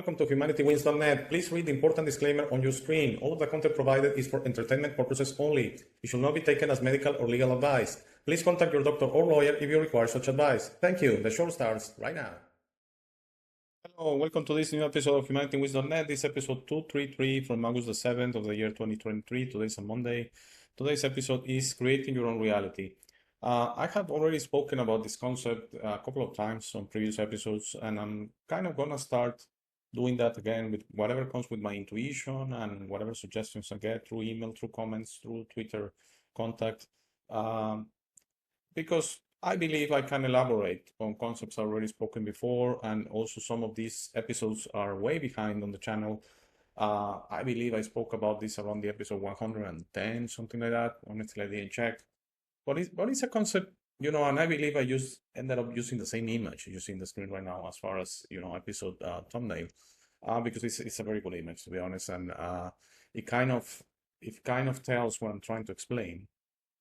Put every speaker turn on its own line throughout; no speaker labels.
Welcome to HumanityWins.net. Please read the important disclaimer on your screen. All of the content provided is for entertainment purposes only. It should not be taken as medical or legal advice. Please contact your doctor or lawyer if you require such advice. Thank you. The show starts right now. Hello, welcome to this new episode of HumanityWins.net. This is episode 233 from August the 7th of the year 2023. Today's a Monday. Today's episode is creating your own reality. I have already spoken about this concept a couple of times on previous episodes, and I'm kind of gonna start doing that again with whatever comes with my intuition and whatever suggestions I get through email, through comments, through Twitter contact, because I believe I can elaborate on concepts I've already spoken before, and also some of these episodes are way behind on the channel. I believe I spoke about this around the episode 110, something like that. Honestly, I didn't check. But it's a concept, and I believe I ended up using the same image you see in the screen right now as far as, episode thumbnail, because it's a very good image, to be honest. And it kind of tells what I'm trying to explain,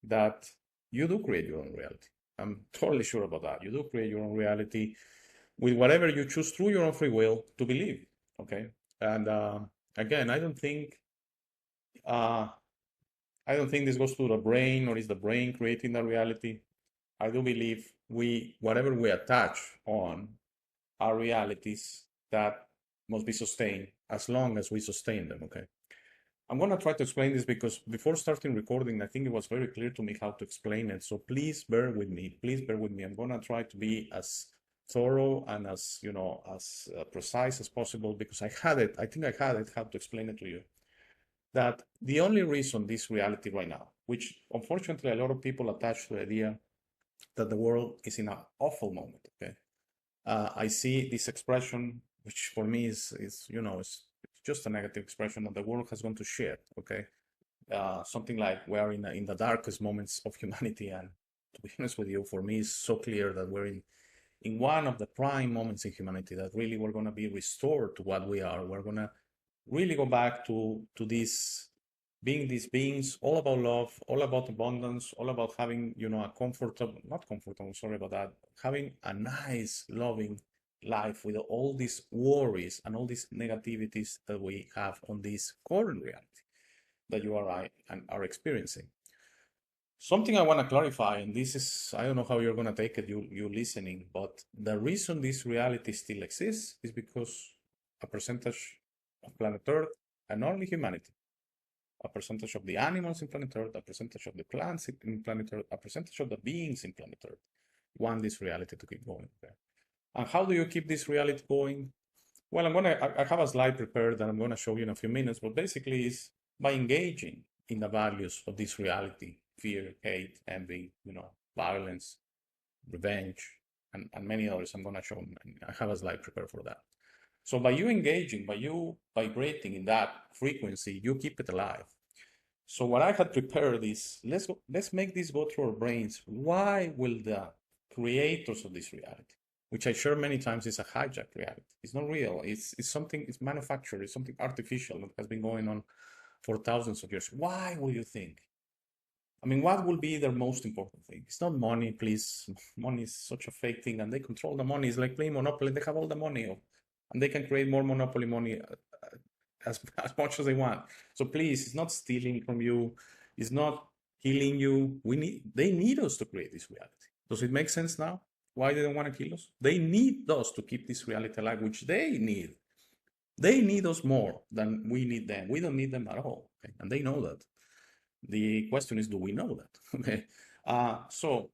that you do create your own reality. I'm totally sure about that. You do create your own reality with whatever you choose through your own free will to believe, okay? And again, I don't think this goes to the brain, or is the brain creating the reality. I do believe whatever we attach on are realities that must be sustained as long as we sustain them, okay? I'm going to try to explain this because before starting recording, I think it was very clear to me how to explain it. So please bear with me. Please bear with me. I'm going to try to be as thorough and as precise as possible, because I think I had it, how to explain it to you. That the only reason this reality right now, which unfortunately a lot of people attach to the idea that the world is in an awful moment, okay? I see this expression, which for me is just a negative expression, that the world has gone to shit, okay? Something like we are in the darkest moments of humanity, and to be honest with you, for me, it's so clear that we're in one of the prime moments in humanity that really we're going to be restored to what we are. We're going to really go back to this being these beings, all about love, all about abundance, all about having, having a nice, loving life with all these worries and all these negativities that we have on this current reality that you are experiencing. Something I want to clarify, and this is, I don't know how you're going to take it, you listening, but the reason this reality still exists is because a percentage of planet Earth, and not only humanity, a percentage of the animals in planet Earth, a percentage of the plants in planet Earth, a percentage of the beings in planet Earth want this reality to keep going there. And how do you keep this reality going? Well, I have a slide prepared that I'm going to show you in a few minutes, but basically it's by engaging in the values of this reality: fear, hate, envy, violence, revenge, and many others I'm going to show. I have a slide prepared for that. So by you engaging, by you vibrating in that frequency, you keep it alive. So what I had prepared is, let's make this go through our brains. Why will the creators of this reality, which I share many times, is a hijacked reality? It's not real. It's something, it's manufactured. It's something artificial that has been going on for thousands of years. Why will you think? I mean, what will be their most important thing? It's not money, please. Money is such a fake thing, and they control the money. It's like playing Monopoly. They have all the money, and they can create more Monopoly money as much as they want. So please, it's not stealing from you. It's not killing you. They need us to create this reality. Does it make sense now? Why they don't want to kill us? They need us to keep this reality alive, which they need. They need us more than we need them. We don't need them at all, okay? And they know that. The question is, do we know that? Okay. So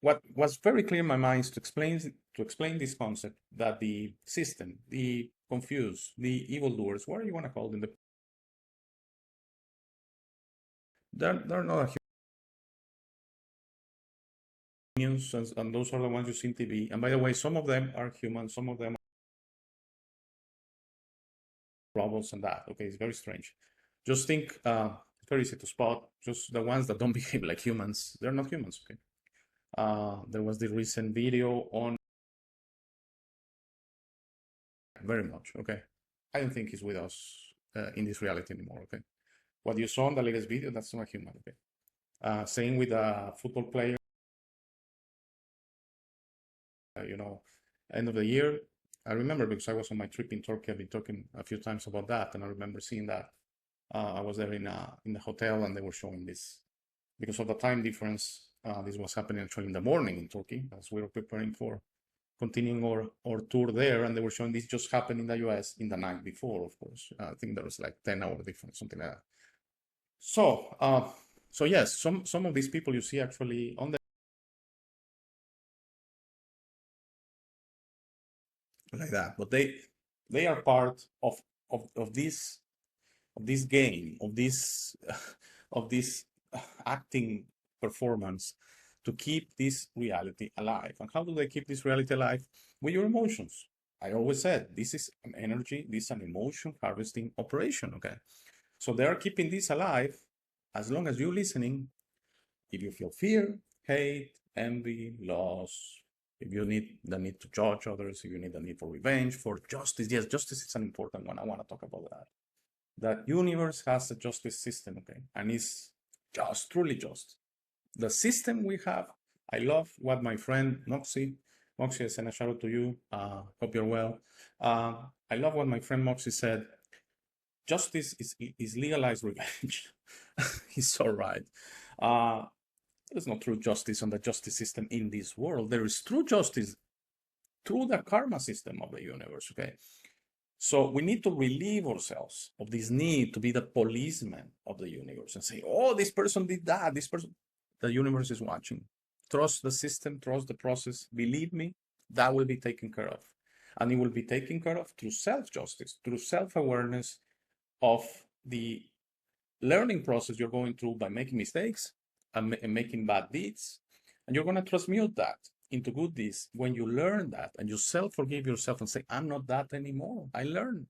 what was very clear in my mind is to explain this concept that the system, the confused, the evildoers, whatever you want to call them, they're not humans, and those are the ones you see in TV. And by the way, some of them are human, some of them are robots, and that. Okay, it's very strange. Just think, it's very easy to spot. Just the ones that don't behave like humans, they're not humans. Okay. There was the recent video on very much, okay? I don't think he's with us in this reality anymore, okay? What you saw in the latest video, that's not a human, okay? Same with a football player, end of the year, I remember because I was on my trip in Turkey. I've been talking a few times about that, and I remember seeing that. I was there in the hotel, and they were showing this because of the time difference. This was happening actually in the morning in Turkey as we were preparing for continuing our tour there, and they were showing this just happened in the US in the night before, of course. I think there was like 10-hour difference, something like that. So yes, some of these people you see actually on the like that, but they are part of this game, of this of this acting performance to keep this reality alive. And how do they keep this reality alive? With your emotions. I always said this is an energy, this is an emotion harvesting operation. Okay, so they are keeping this alive as long as you're listening. If you feel fear, hate, envy, loss, if you need the need to judge others, if you need the need for revenge, for justice, yes, justice is an important one. I want to talk about that. That universe has a justice system, okay, and it's just, truly just. The system we have, I love what my friend Moxie, I send a shout out to you. Hope you're well. I love what my friend Moxie said. Justice is legalized revenge. He's so right. There's no true justice on the justice system in this world. There is true justice through the karma system of the universe, okay? So we need to relieve ourselves of this need to be the policeman of the universe and say, oh, this person did that, this person. The universe is watching. Trust the system, trust the process. Believe me, that will be taken care of. And it will be taken care of through self-justice, through self-awareness of the learning process you're going through by making mistakes and making bad deeds. And you're going to transmute that into good deeds when you learn that and you self-forgive yourself and say, I'm not that anymore. I learned.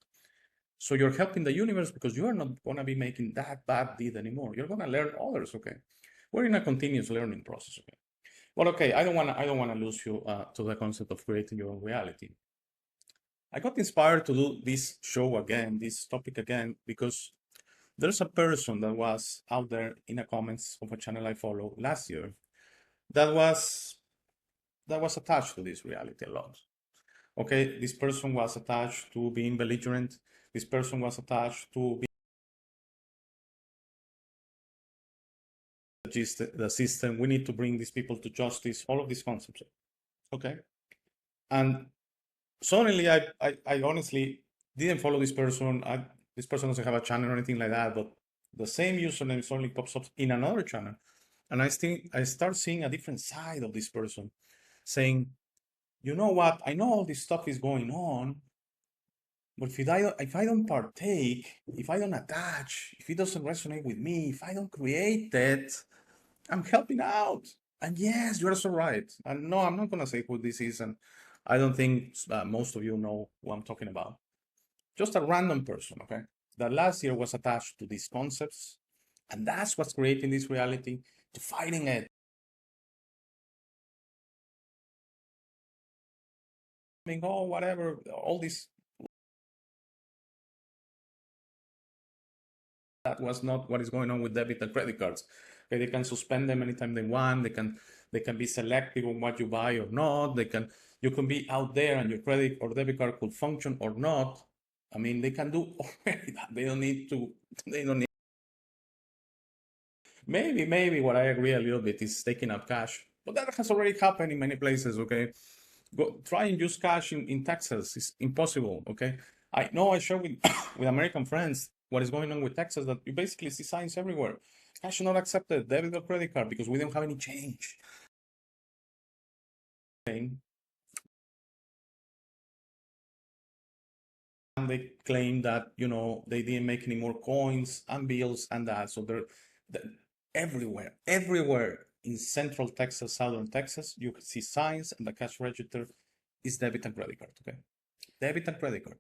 So you're helping the universe because you are not going to be making that bad deed anymore. You're going to learn others, okay? We're in a continuous learning process, okay? But okay, I don't want to lose you to the concept of creating your own reality. I got inspired to do this show again, this topic again, because there's a person that was out there in the comments of a channel I follow last year that was attached to this reality a lot. Okay, this person was attached to being belligerent. This person was attached to the system. We need to bring these people to justice. All of these concepts. Okay, and suddenly I honestly didn't follow this person. This person doesn't have a channel or anything like that, but the same username suddenly pops up in another channel, and I start seeing a different side of this person, saying, you know what? I know all this stuff is going on, but if I don't partake, if I don't attach, if it doesn't resonate with me, if I don't create that, I'm helping out. And yes, you're so right. And no, I'm not gonna say who this is, and I don't think most of you know who I'm talking about. Just a random person, okay? That last year was attached to these concepts, and that's what's creating this reality, to fighting it. Oh, whatever, all this. That was not what is going on with debit and credit cards. Okay, they can suspend them anytime they want. They can be selective on what you buy or not. You can be out there and your credit or debit card could function or not. I mean, they can do already that. They don't need to. They don't need. Maybe what I agree a little bit is taking up cash, but that has already happened in many places. Okay, try and use cash in Texas. It's impossible. Okay, I know I share with with American friends what is going on with Texas, that you basically see signs everywhere. Cash not accepted, debit or credit card, because we don't have any change. And they claim that, you know, they didn't make any more coins and bills and that. So they're everywhere in central Texas, southern Texas, you can see signs, and the cash register is debit and credit card. Okay, debit and credit card.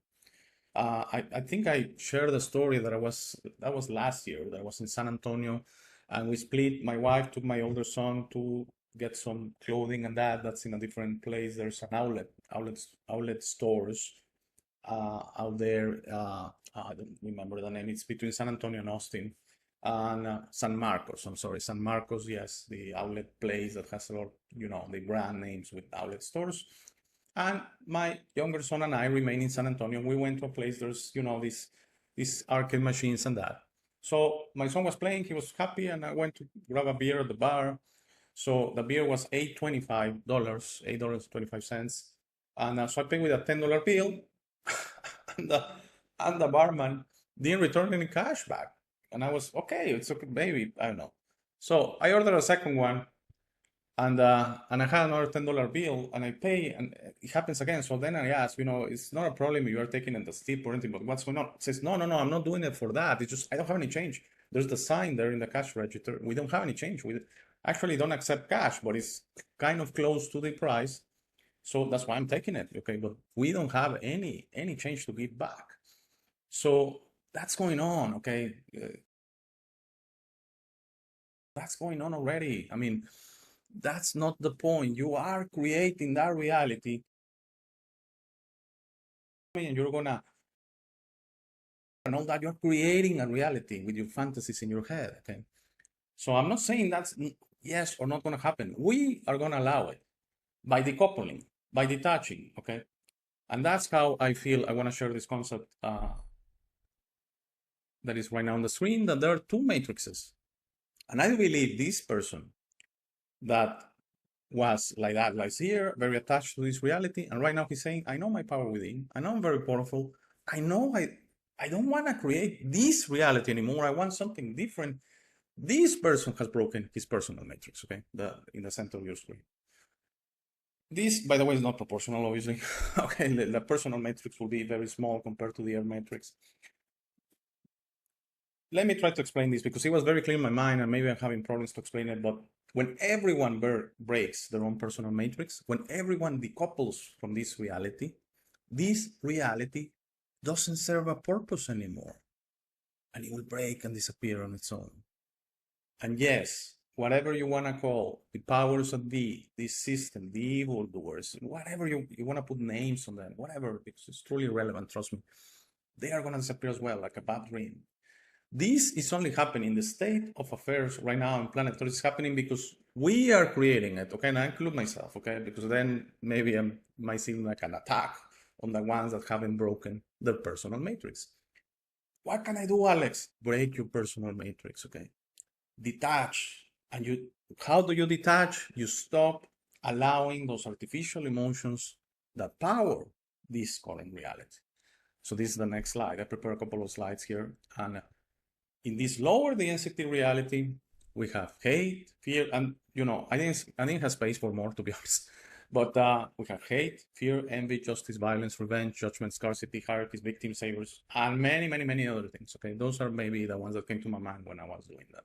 I think I shared the story that was last year, that I was in San Antonio, and we split. My wife took my older son to get some clothing, and that's in a different place. There's an outlet stores out there. I don't remember the name. It's between San Antonio and Austin, and San Marcos. I'm sorry, San Marcos. Yes, the outlet place that has a lot, you know, the brand names with outlet stores. And my younger son and I remain in San Antonio. We went to a place, there's, these arcade machines and that. So my son was playing, he was happy, and I went to grab a beer at the bar. So the beer was $8.25. And so I paid with a $10 bill, and the barman didn't return any cash back. And I was, okay, it's okay, baby, I don't know. So I ordered a second one, and I had another $10 bill, and I pay, and it happens again. So then I ask, it's not a problem if you are taking in the tip or anything, but what's going on? It says, no, I'm not doing it for that. It's just I don't have any change. There's the sign there in the cash register. We don't have any change. We actually don't accept cash, but it's kind of close to the price. So that's why I'm taking it. Okay, but we don't have any change to give back. So that's going on. Okay, that's going on already. I mean, that's not the point. You are creating that reality, and you're gonna know that you're creating a reality with your fantasies in your head. Okay, so I'm not saying that's yes or not gonna happen. We are gonna allow it by decoupling, by detaching. Okay, and that's how I feel. I want to share this concept that is right now on the screen. That there are two matrices, and I believe this person that was like that last year, very attached to this reality. And right now he's saying, I know my power within. I know I'm very powerful. I know I don't want to create this reality anymore. I want something different. This person has broken his personal matrix, okay? In the center of your screen. This, by the way, is not proportional, obviously. Okay, the personal matrix will be very small compared to the air matrix. Let me try to explain this because it was very clear in my mind, and maybe I'm having problems to explain it, but when everyone breaks their own personal matrix, when everyone decouples from this reality doesn't serve a purpose anymore. And it will break and disappear on its own. And yes, whatever you want to call the powers that be, this system, the evildoers, whatever you want to put names on them, whatever, because it's truly irrelevant, trust me, they are going to disappear as well, like a bad dream. This is only happening in the state of affairs right now in planet Earth. It's happening because we are creating it, okay? And I include myself, okay? Because then maybe I might seem like an attack on the ones that haven't broken their personal matrix. What can I do, Alex? Break your personal matrix, okay? Detach. And how do you detach? You stop allowing those artificial emotions that power this current reality. So this is the next slide. I prepared a couple of slides here. And in this lower density reality, we have hate, fear, and I didn't have space for more, to be honest. But we have hate, fear, envy, justice, violence, revenge, judgment, scarcity, hierarchies, victim savers, and many, many, many other things. Okay, those are maybe the ones that came to my mind when I was doing that.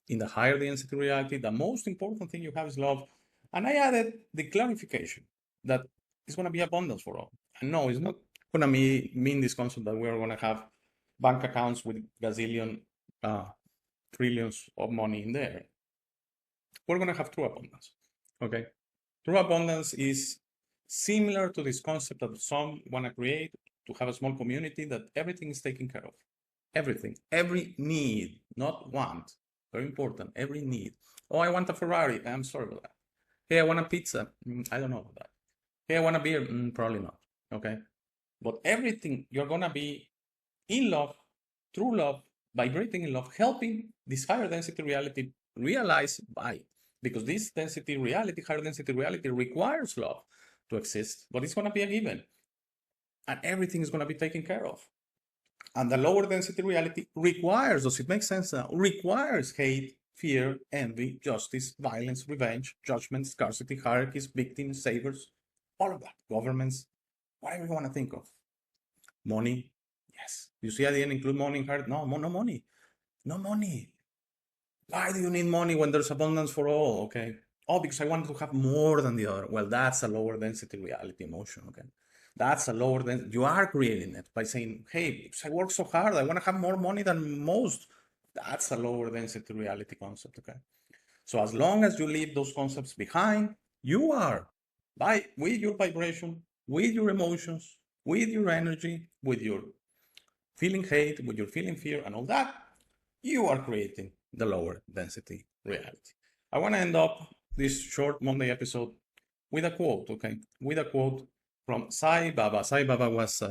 In the higher density reality, the most important thing you have is love. And I added the clarification that it's going to be abundance for all. And no, it's not going to mean this concept that we're going to have bank accounts with gazillion trillions of money in there. We're going to have true abundance. Okay, true abundance is similar to this concept that some want to create, to have a small community that everything is taken care of. Everything, every need, not want. Very important, every need. Oh, I want a Ferrari. I'm sorry about that. Hey, I want a pizza. I don't know about that. Hey, I want a beer. Probably not. Okay, but everything, you're going to be in love, true love, vibrating in love, helping this higher density reality realize because this density reality, higher density reality requires love to exist, but it's going to be a given. And everything is going to be taken care of. And the lower density reality requires, does it make sense now? Requires hate, fear, envy, justice, violence, revenge, judgment, scarcity, hierarchies, victims, savers, all of that. Governments, whatever you want to think of. Money, yes. You see, I didn't include money in heart. No, no money. No money. Why do you need money when there's abundance for all? Okay. Oh, because I want to have more than the other. Well, that's a lower density reality emotion. Okay. That's a lower density. You are creating it by saying, hey, I work so hard. I want to have more money than most. That's a lower density reality concept. Okay. So as long as you leave those concepts behind, you are with your vibration, with your emotions, with your energy, with your feeling hate, with your feeling fear and all that, you are creating the lower density reality. I want to end up this short Monday episode with a quote, okay? With a quote from Sai Baba. Sai Baba was,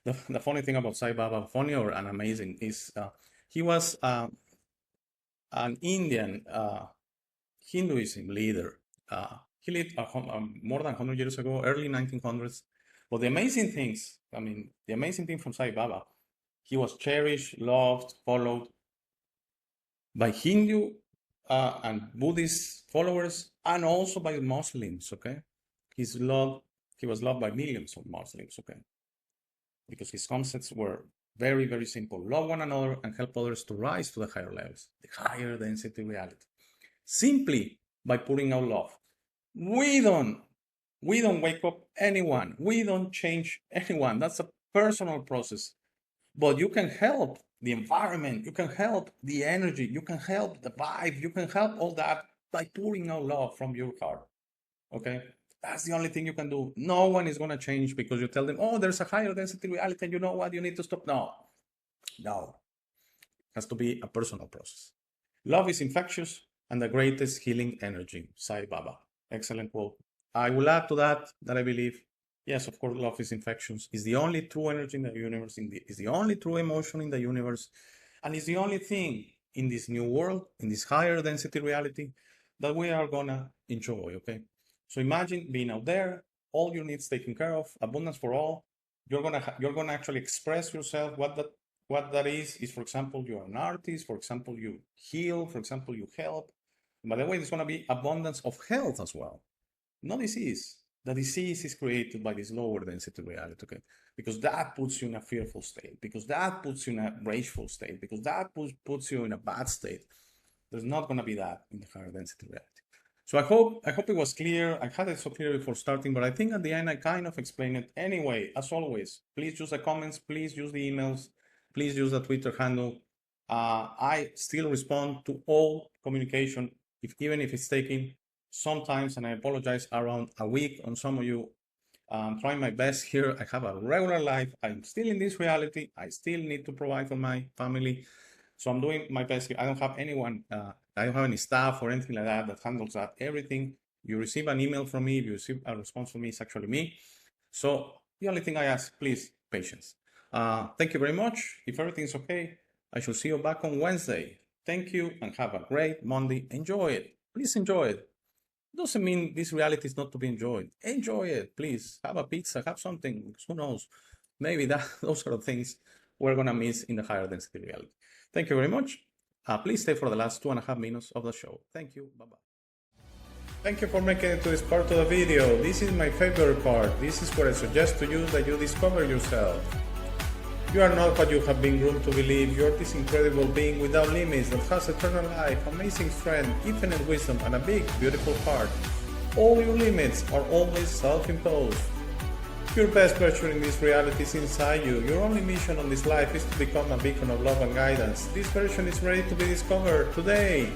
the funny thing about Sai Baba, funny or an amazing, is he was an Indian Hinduism leader. He lived more than 100 years ago, early 1900s. But the amazing thing from Sai Baba, he was cherished, loved, followed by Hindu and Buddhist followers, and also by Muslims, okay? He was loved by millions of Muslims, okay? Because his concepts were very, very simple. Love one another and help others to rise to the higher levels, the higher density reality. Simply by putting out love. We don't wake up anyone. We don't change anyone. That's a personal process. But you can help the environment. You can help the energy. You can help the vibe. You can help all that by pouring out love from your heart. Okay? That's the only thing you can do. No one is going to change because you tell them, oh, there's a higher density reality and you know what? You need to stop. No. It has to be a personal process. Love is infectious and the greatest healing energy. Sai Baba. Excellent quote. I will add to that I believe, yes, of course, love is infectious. It's the only true energy in the universe. It's the only true emotion in the universe. And it's the only thing in this new world, in this higher density reality, that we are going to enjoy, okay? So imagine being out there, all your needs taken care of, abundance for all. You're gonna actually express yourself. What that is, for example, you're an artist. For example, you heal. For example, you help. By the way, there's gonna be abundance of health as well. No disease. The disease is created by this lower density reality, okay? Because that puts you in a fearful state. Because that puts you in a rageful state. Because that puts you in a bad state. There's not gonna be that in the higher density reality. So I hope it was clear. I had it so clear before starting, but I think at the end I kind of explained it. Anyway, as always, please use the comments, please use the emails, please use the Twitter handle. I still respond to all communication, even if it's taking sometimes, and I apologize, around a week on some of you. I'm trying my best here. I have a regular life. I'm still in this reality. I still need to provide for my family. So I'm doing my best here. I don't have anyone, I don't have any staff or anything like that handles that. Everything, you receive an email from me, if you receive a response from me, it's actually me. So the only thing I ask, please, patience. Thank you very much. If everything's okay, I shall see you back on Wednesday. Thank you and have a great Monday. Enjoy it. Please enjoy it. Doesn't mean this reality is not to be enjoyed. Enjoy it, please. Have a pizza, have something. Who knows? Maybe those are the things we're going to miss in the higher density reality. Thank you very much. Please stay for the last 2.5 minutes of the show. Thank you. Bye-bye. Thank you for making it to this part of the video. This is my favorite part. This is where I suggest to you that you discover yourself. You are not what you have been groomed to believe. You are this incredible being without limits that has eternal life, amazing strength, infinite wisdom, and a big, beautiful heart. All your limits are always self-imposed. Your best version in this reality is inside you. Your only mission on this life is to become a beacon of love and guidance. This version is ready to be discovered today.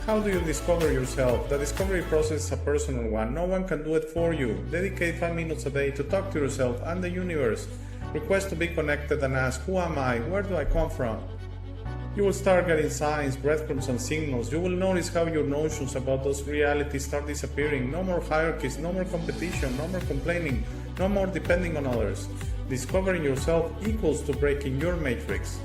How do you discover yourself? The discovery process is a personal one. No one can do it for you. Dedicate 5 minutes a day to talk to yourself and the universe. Request to be connected and ask, who am I? Where do I come from? You will start getting signs, breadcrumbs, and signals. You will notice how your notions about those realities start disappearing. No more hierarchies, no more competition, no more complaining, no more depending on others. Discovering yourself equals to breaking your matrix.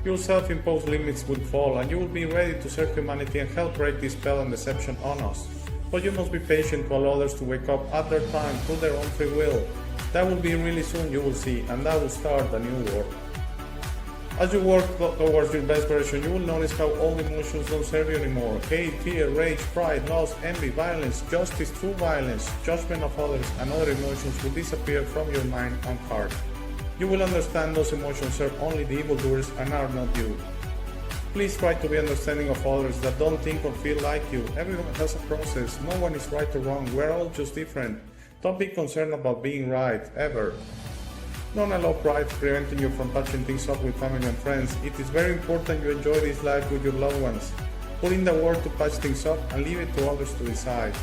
Your self-imposed limits will fall, and you will be ready to serve humanity and help break this spell and deception on us. But you must be patient to allow others to wake up at their time through their own free will. That will be really soon, you will see, and that will start a new world. As you work towards your best version, you will notice how all emotions don't serve you anymore. Hate, fear, rage, pride, loss, envy, violence, justice, true violence, judgment of others, and other emotions will disappear from your mind and heart. You will understand those emotions serve only the evildoers and are not you. Please try to be understanding of others that don't think or feel like you. Everyone has a process. No one is right or wrong. We're all just different. Don't be concerned about being right, ever. Don't allow pride preventing you from patching things up with family and friends. It is very important you enjoy this life with your loved ones. Put in the work to patch things up and leave it to others to decide.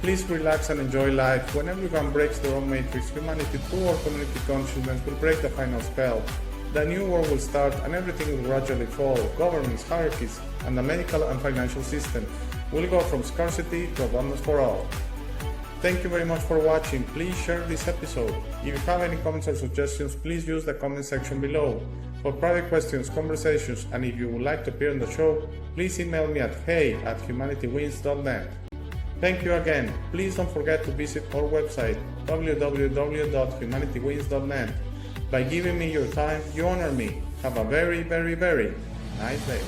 Please relax and enjoy life. When everyone breaks their own matrix, humanity through our community consciousness will break the final spell. The new world will start and everything will gradually fall. Governments, hierarchies, and the medical and financial system will go from scarcity to abundance for all. Thank you very much for watching. Please share this episode. If you have any comments or suggestions, please use the comment section below. For private questions, conversations, and if you would like to appear on the show, please email me at hey@humanitywins.net. Thank you again. Please don't forget to visit our website, www.humanitywins.net. By giving me your time, you honor me. Have a very, very, very nice day.